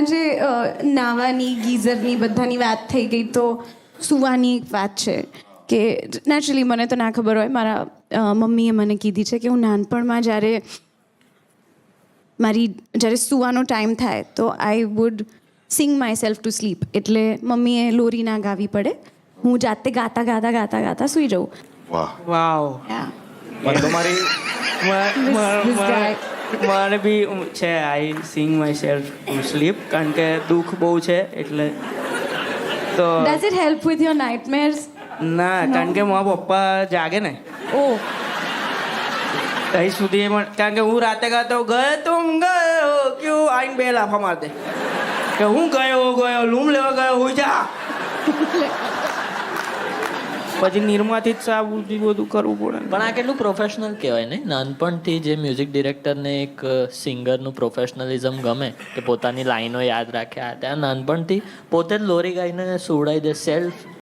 આજે નાવાની ગીઝરની બધાની વાત થઈ ગઈ તો સુવાની એક વાત છે કે નેચરલી મને તો ના ખબર હોય, મારા મમ્મીએ મને કીધી છે કે હું નાનપણમાં જ્યારે સુવાનો ટાઈમ થાય તો I would sing myself to sleep. એટલે મમ્મીએ લોરી ના ગાવી પડે, હું જાતે ગાતા ગાતા ગાતા ગાતા સૂઈ જાઉં. વાવ. મારે બી છે, I sing myself to sleep, કારણ કે દુઃખ બહુ છે એટલે. તો does it help with your nightmares? ના, કારણ કે મારા પપ્પા જાગે ને ઓહ, અહીં સુધી પણ, કારણ કે હું રાતે ગાતો ગયો તુમ ગયો ક્યું આઈને બે લાફા માર દે કે હું ગયો લૂમ લેવા ગયો હોય જા. પછી નિર્માથી જ સાબુથી બધું કરવું પડે. પણ આ કેટલું પ્રોફેશનલ કહેવાય ને, નાનપણથી જે મ્યુઝિક ડિરેક્ટરને એક સિંગરનું પ્રોફેશનલિઝમ ગમે કે પોતાની લાઈનો યાદ રાખે, આ ત્યાં નાનપણથી પોતે જ લોરી ગાઈને સુવડાવી દે. સેલ્ફ